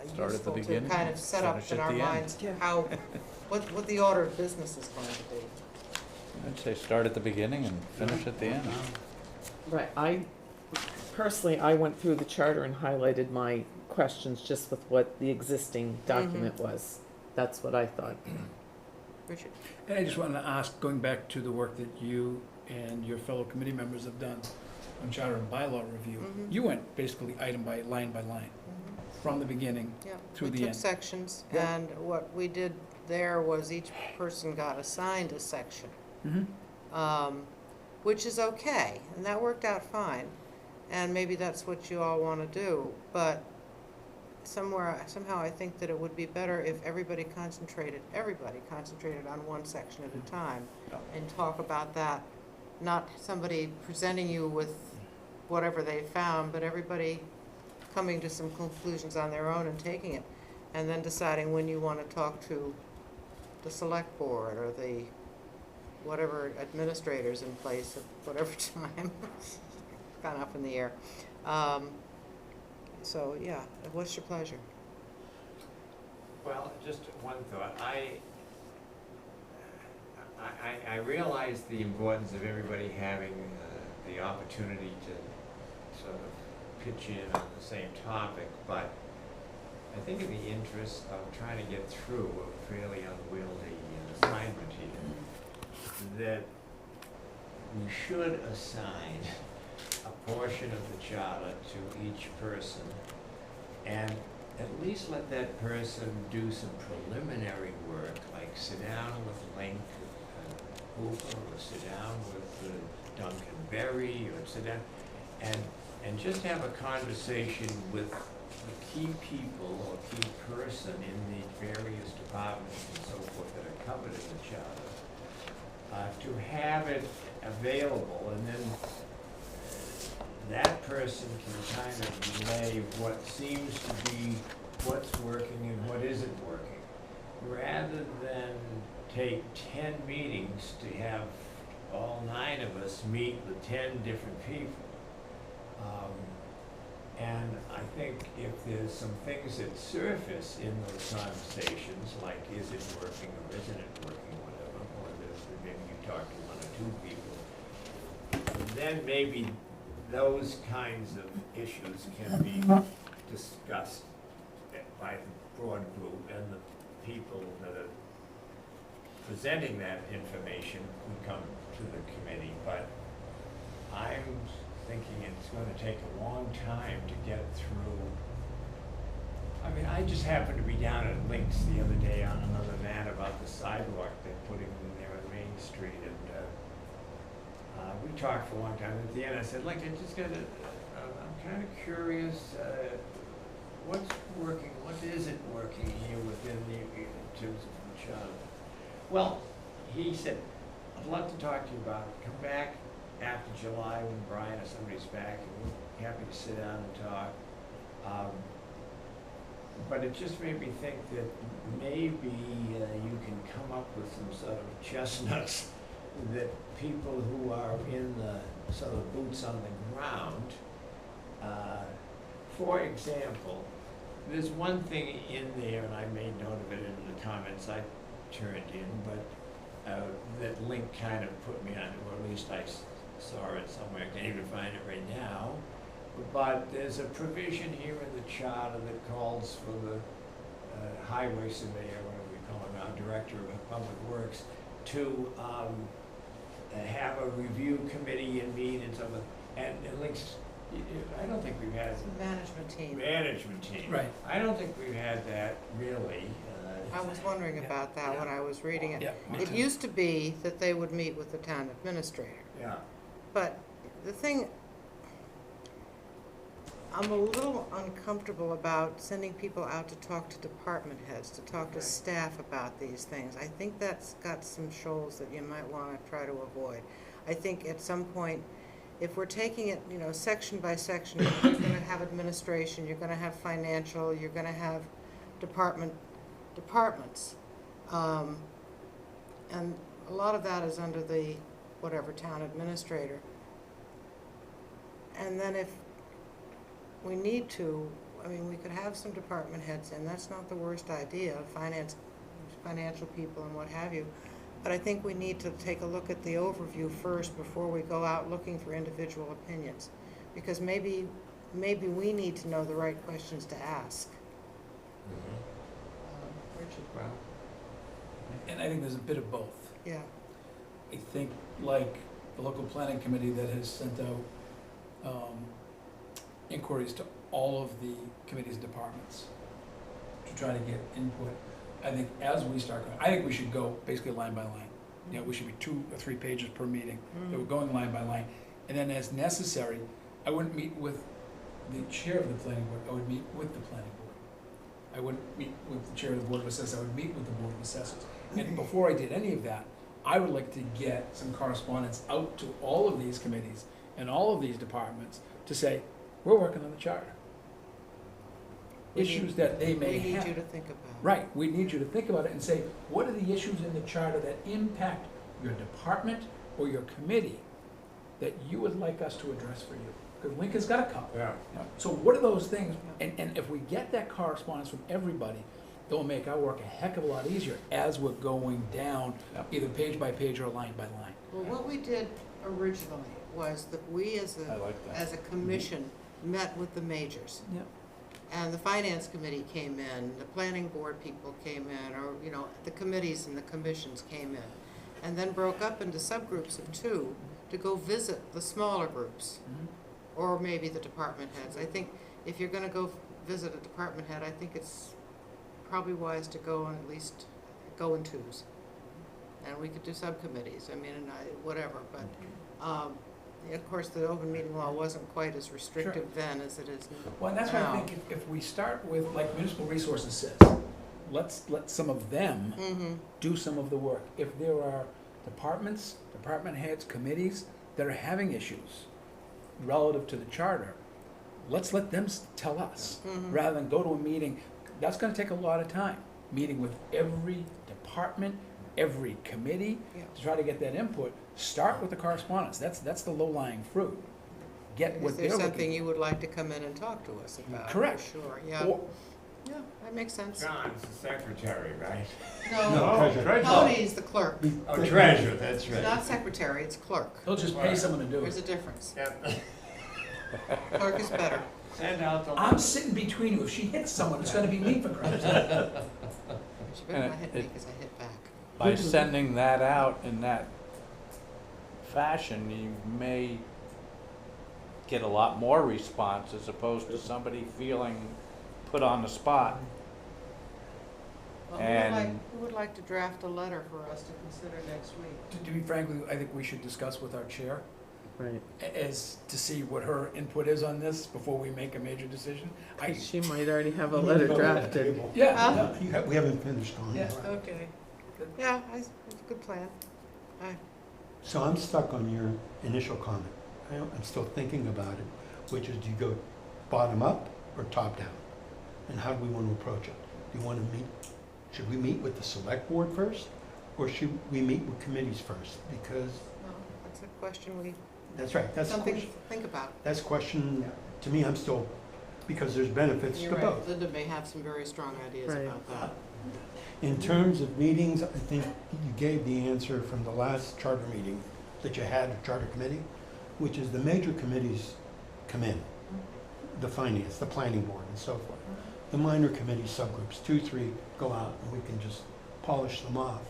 Start at the useful to beginning kind and of set up finish in at our the end. minds how, what the order of business is going to be. I'd say start at the beginning and finish at the end. Right, I went through the charter and highlighted my questions just with what the existing document was. That's what I thought. Richard? And I just wanted to ask, going back to the work that you and your fellow committee members have done on charter and bylaw review, Mhm. you went basically item by line, from the beginning Yeah, through the we took end. sections, Yeah. and what we did there was each person got assigned a section, which is okay, and that worked out fine. And maybe that's what you all want to do, but somehow I think that it would be better if everybody concentrated on one section at a time Yeah. and talk about that, not somebody presenting you with whatever they found, but everybody coming to some conclusions on their own and taking it, and then deciding when you want to talk to the select board or the whatever administrators in place at whatever time. It's gone up in the air. So, yeah, what's your pleasure? Well, just one thought. I realize the importance of everybody having the opportunity to sort of pitch in on the same topic, but I think in the interest of trying to get through a fairly unwieldy assignment here, that we should assign a portion of the charter to each person and at least let that person do some preliminary work, like sit down with Link Hooper, or sit down with Duncan Berry, or sit down and just have a conversation with the key people or key person in the various departments and so forth that are covered in the charter, to have it available, and then that person can kind of relay what seems to be what's working and what isn't working, rather than take 10 meetings to have all 9 of us meet with 10 different people. And I think if there's some things that surface in those conversations, like is it working or isn't it working, whatever, or maybe you talk to 1 or 2 people, then maybe those kinds of issues can be discussed by the broad group, and the people that are presenting that information would come to the committee. But I'm thinking it's going to take a long time to get through. I mean, I just happened to be down at Links the other day on another mat about the sidewalk they're putting in there on Main Street, and we talked for a long time. At the end, I said, "Look, I'm kind of curious, what's working, what isn't working here within in terms of the charter?" Well, he said, "I'd love to talk to you about it. Come back after July when Brian or somebody's back, and we're happy to sit down and talk." But it just made me think that maybe you can come up with some sort of chestnuts that people who are in the sort of boots on the ground, for example, there's one thing in there, and I made note of it in the comments I turned in, but that Link kind of put me on, or at least I saw it somewhere. I can't even find it right now. But there's a provision here in the charter that calls for the highway surveyor, whatever we call him now, director of public works, to have a review committee and meet and so forth. And Link's, I don't think we've had It's a management team. management team. Right. I don't think we've had that really. I was wondering about that when I was reading it. Yeah, me It too. used to be that they would meet with the town administrator. Yeah. But the thing, I'm a little uncomfortable about sending people out to talk to department heads, to talk to staff about these things. I think that's got some shoals that you might want to try to avoid. I think at some point, if we're taking it, you know, section by section, you're going to have administration, you're going to have financial, you're going to have departments. And a lot of that is under the whatever town administrator. And then if we need to, I mean, we could have some department heads, and that's not the worst idea, financial people and what have you. But I think we need to take a look at the overview first before we go out looking for individual opinions. Because maybe we need to know the right questions to ask. Richard? Well, And I think there's a bit of both. Yeah. I think like the local planning committee that has sent out inquiries to all of the committees and departments to try to get input. I think as we start going, I think we should go basically line by line. You know, we should be 2 or 3 pages per meeting. That we're going line by line. And then as necessary, I wouldn't meet with the chair of the planning board, I would meet with the planning board. I wouldn't meet with the chair of the board of assessors, I would meet with the board of assessors. And before I did any of that, I would like to get some correspondence out to all of these committees and all of these departments to say, we're working on the charter. Issues that they may have. We need you to think about. Right, we need you to think about it and say, what are the issues in the charter that impact your department or your committee that you would like us to address for you? Because Lincoln's got a couple. Yeah. You know, so what are those things? And if we get that correspondence from everybody, it will make our work a heck of a lot easier as we're going down, Yep. either page by page or line by line. Well, what we did originally was that we as I like that. a commission met with the majors. Yep. And the finance committee came in, the planning board people came in, or, you know, the committees and the commissions came in. And then broke up into subgroups of 2 to go visit the smaller groups, or maybe the department heads. I think if you're gonna go visit a department head, I think it's probably wise to go and at least go in 2s. And we could do subcommittees, I mean, and whatever, but, of course, the open meeting law wasn't quite as restrictive then as it is now. Well, and that's why I think if we start with, like municipal resources says, let's let some of them do some of the work. If there are departments, department heads, committees that are having issues relative to the charter, let's let them tell us, rather than go to a meeting. That's gonna take a lot of time, meeting with every department, every committee, to try to get that input. Start with the correspondence, that's the low-lying fruit. Get what Is they're there looking something you would like to come in and talk to us about? Correct. For sure, yeah. Or- Yeah, that makes sense. John's the secretary, right? No, treasurer. Tony's the clerk. Oh, treasurer, that's It's right. not secretary, it's clerk. They'll just pay someone to do There's it. a difference. Yep. Clerk is better. Send out the. I'm sitting between you. If she hits someone, it's gonna be me for Christ's sake. She better not hit me because I hit back. By sending that out in that fashion, you may get a lot more response as opposed to somebody feeling put on the spot. Well, And- who would like to draft a letter for us to consider next week? To be frankly, I think we should discuss with our chair Right. as to see what her input is on this before we make a major decision. She might already have a letter drafted. Yeah, We haven't finished on Yeah. it. Okay. Yeah, it's a good plan. So I'm stuck on your initial comment. I'm still thinking about it, which is, do you go bottom up or top down? And how do we want to approach it? Do you want to meet, should we meet with the select board first? Or should we meet with committees first? Because, Well, that's a question that's right, that's a something to question. think about. That's a question, to me, I'm still, because there's benefits to You're right, both. Linda may have some very strong ideas Right. about that. In terms of meetings, I think you gave the answer from the last charter meeting that you had, a charter committee, which is the major committees come in, the finance, the planning board, and so forth. The minor committee subgroups, 2, 3, go out, and we can just polish them off.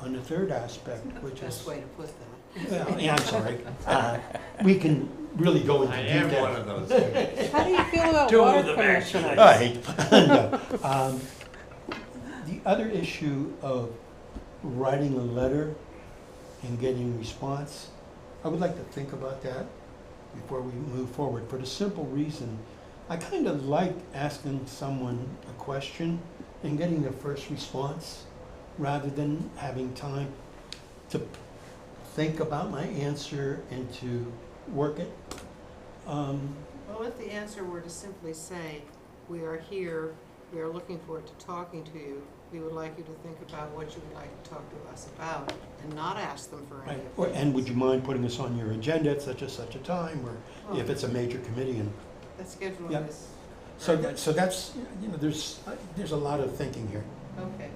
On the third aspect, which Best is, way to put that. well, yeah, I'm sorry, we can really go into I detail. am one of those two. How do you feel about Two of water them, commissioners? Right. No. The other issue of writing a letter and getting response, I would like to think about that before we move forward, for the simple reason I kind of like asking someone a question and getting their first response, rather than having time to think about my answer and to work it. Well, if the answer were to simply say, we are here, we are looking forward to talking to you, we would like you to think about what you would like to talk to us about, and not ask them for any Right. And would you opinions. mind putting us on your agenda at such a time, or if it's a major committee? And The schedule Yeah. is. so, very much- so that's, there's a lot of thinking here. Okay.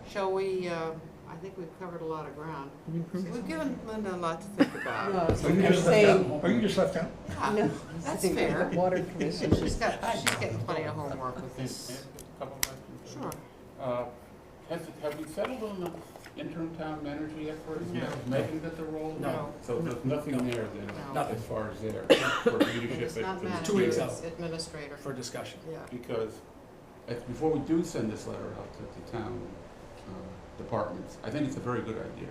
Shall we, I think we've covered a lot of ground. Mhm. We've given Linda a lot to think about. No, it's Are you like just saying, left out? Are you just left out? Yeah, no, that's I think fair. Water Commission. She's getting plenty of homework with And this. a couple questions. Sure. Have we settled on the interim town manager yet for it? No. Has Megan got the role? No. So there's nothing there then, No. Nothing. as far as there, for leadership It's at not the. manager, 2 weeks it's out. administrator. For discussion. Yeah. Because before we do send this letter out to the town departments, I think it's a very good idea,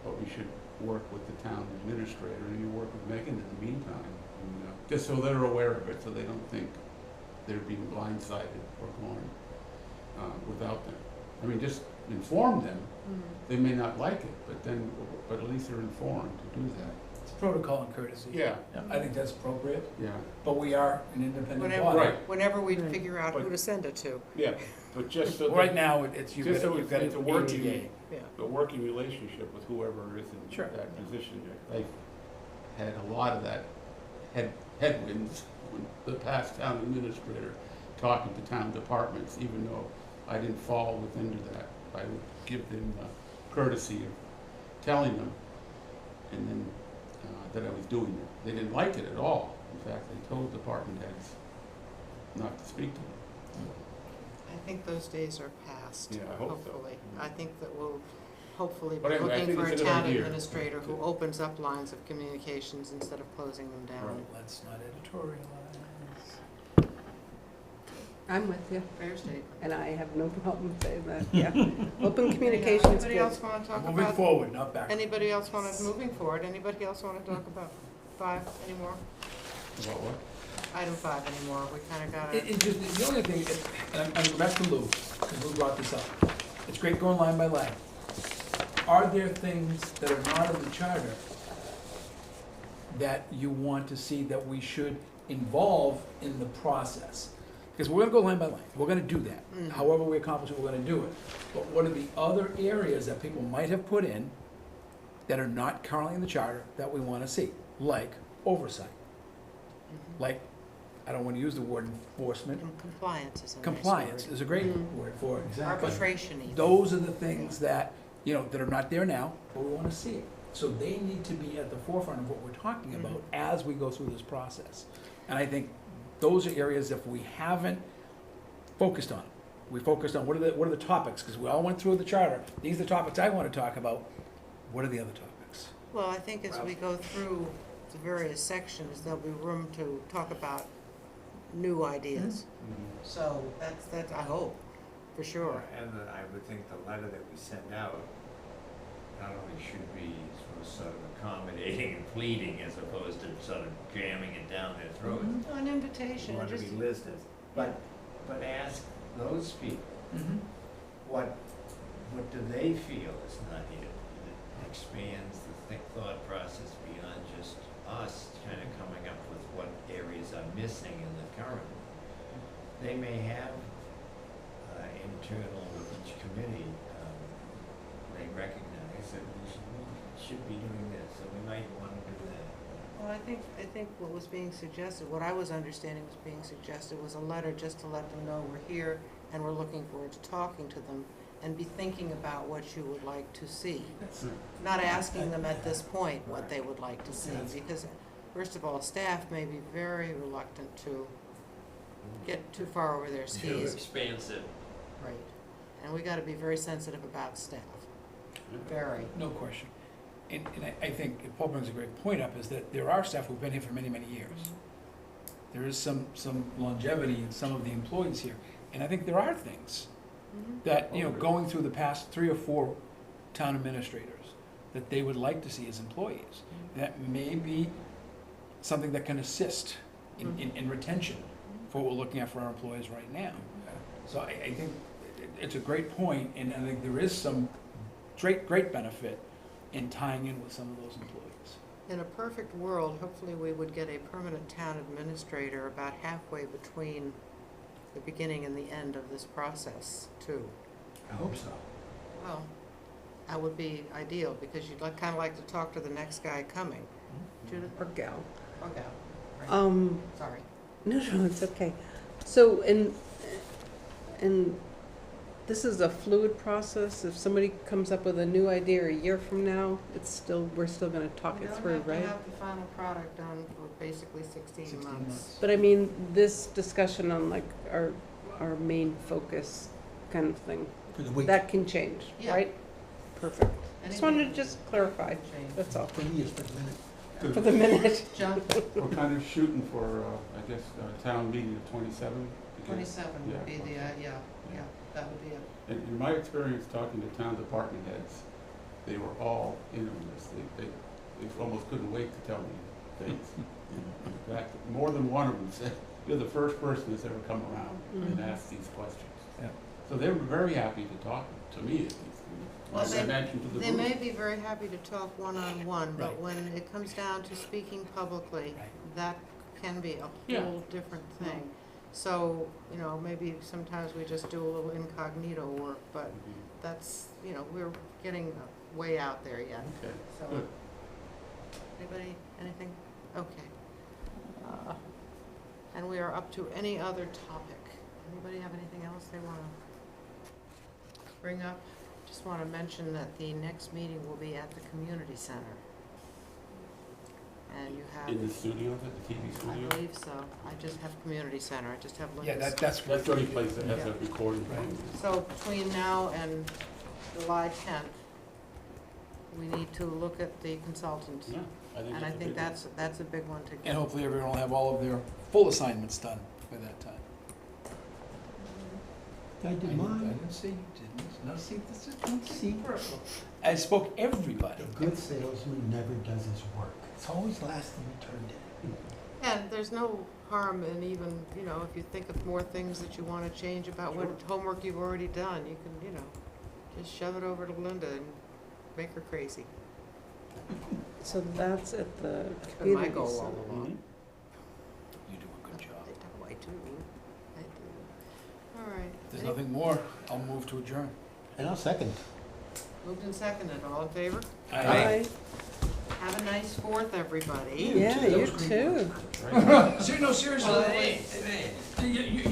but we should work with the town administrator, and you work with Megan in the meantime, and, just so they're aware of it, so they don't think they're being blindsided or going without them. I mean, just inform them. They may not like it, but at least they're informed to do that. It's protocol and courtesy. Yeah, I think that's appropriate, yeah, but we are an independent Whenever, body. Right. whenever we Right. figure out who to send it to. yeah, but just so Right that now, it's, you've Just so got it's it a working- ATA. Yeah. a working relationship with whoever is in Sure. that position. I've had a lot of that headwinds when the past town administrator talking to town departments, even though I didn't fall within that. I would give them the courtesy of telling them, and then that I was doing it. They didn't like it at all. In fact, they told department heads not to speak to them. I think those days are past, Yeah, I hope so. hopefully. I think that we'll hopefully But be anyway, I looking think for a it's a good town idea. administrator who opens up lines of communications instead of closing them down. Right. Let's not editorialize. I'm with you, Fair statement. and I have no problem saying that, yeah. Open communication is Anybody good. else want to talk Moving about, forward, not back. anybody else want to, moving forward, anybody else want to talk about 5 anymore? About what? Item 5 anymore, we kind of got It it. just, the only thing, and I'm going back to Lou, because Lou brought this up. It's great going line by line. Are there things that are not in the charter that you want to see that we should involve in the process? Because we're gonna go line by line, we're gonna do that. Mhm. However we accomplish it, we're gonna do it. But what are the other areas that people might have put in that are not currently in the charter that we wanna see? Like oversight, Mhm. like, I don't wanna use the word enforcement, And compliance is a nice compliance word. is a great Mhm. word for it. Arbitration even. Those are the things that, that are not there now, but we wanna see it. So they need to be at the forefront of what we're talking about as we go through this process. And I think those are areas that we haven't focused on. We focused on what are the topics, because we all went through the charter. These are the topics I wanna talk about. What are the other topics? Well, I think as we go through the various sections, there'll be room to talk about new ideas. So that's, I hope, for sure. And I would think the letter that we send out not only should be sort of accommodating and pleading as opposed to sort of jamming it down their throats. An invitation, Want to just, be listed, but ask those people, what do they feel is not here? It expands the thought process beyond just us kind of coming up with what areas are missing in the current. They may have internal with each committee, they recognize that we should be doing this, so we might want to do that. well, I think what was being suggested, what I was understanding was being suggested was a letter just to let them know we're here and we're looking forward to talking to them and be thinking about what you would like to see. Not asking them at this point what they would like to see, because first of all, staff may be very reluctant to get too far over their Too skis. expansive. Right. And we gotta be very sensitive about staff, very. No question. And I think Paul brings a great point up, is that there are staff who've been here for many, many years. There is some longevity in some of the employees here. And I think there are things that, going through the past 3 or 4 town administrators, that they would like to see as employees. That may be something that can assist in retention for what we're looking at for our employees right now. So I think it's a great point, and I think there is some great benefit in tying in with some of those employees. In a perfect world, hopefully we would get a permanent town administrator about halfway between the beginning and the end of this process, too. I hope so. Well, that would be ideal, because you'd kind of like to talk to the next guy coming. Judith? Or gal. Okay. Sorry. No, it's okay. So, and this is a fluid process. If somebody comes up with a new idea a year from now, we're still gonna talk it through, We don't right? have to have the final product done for basically 16 months. But I mean, this discussion on like our main focus kind of thing, For the week. that can change, Yeah. right? Perfect. Just wanted to just clarify, Change. that's all, For me, it's for the minute. for the minute. John, We're kind of shooting for, I guess, town meeting of 27. because- 27 would be Yeah. the, yeah, that would be it. In my experience talking to town department heads, they were all in on this. They almost couldn't wait to tell me things. In fact, more than one of them said, "You're the first person that's ever come around and Mhm. asked these questions." Yeah. So they were very happy to talk to me at least. Well, As I mentioned to the They group. may be very happy to talk one-on-one, but Right. when it comes down to speaking publicly, Right. that can be a Yeah. whole different thing. So, maybe sometimes we just do a little incognito work, but that's, we're getting way out there yet, Okay, so. good. Anybody, anything? Okay. And we are up to any other topic. Anybody have anything else they want to bring up? Just want to mention that the next meeting will be at the community center. And you have, In the studio, the TV I studio? believe so, I just have community center, I just have Yeah, Linda's. that's That's the only place that has Yeah. a recording. Right. So between now and July 10th, we need to look at the consultant. Yeah, I think And I it's a think big one. that's a big one to And get. hopefully everyone will have all of their full assignments done by that time. I I did didn't mine. see, no, see, this is, don't See? personal. I spoke everybody. A good salesman never does his work. It's always last thing turned in. And there's no harm in even, if you think of more things that you want to change about what homework you've already done, you can, just shove it over to Linda and make her crazy. So that's at the That's been my community goal center. all along. You do a good job. I do. All right. If there's nothing more, I'll move to adjourn. And I'll second. Moved and seconded, all in favor? Aye. Have a nice 4th, everybody. Yeah, you too. Right. No, seriously. Well, hey, You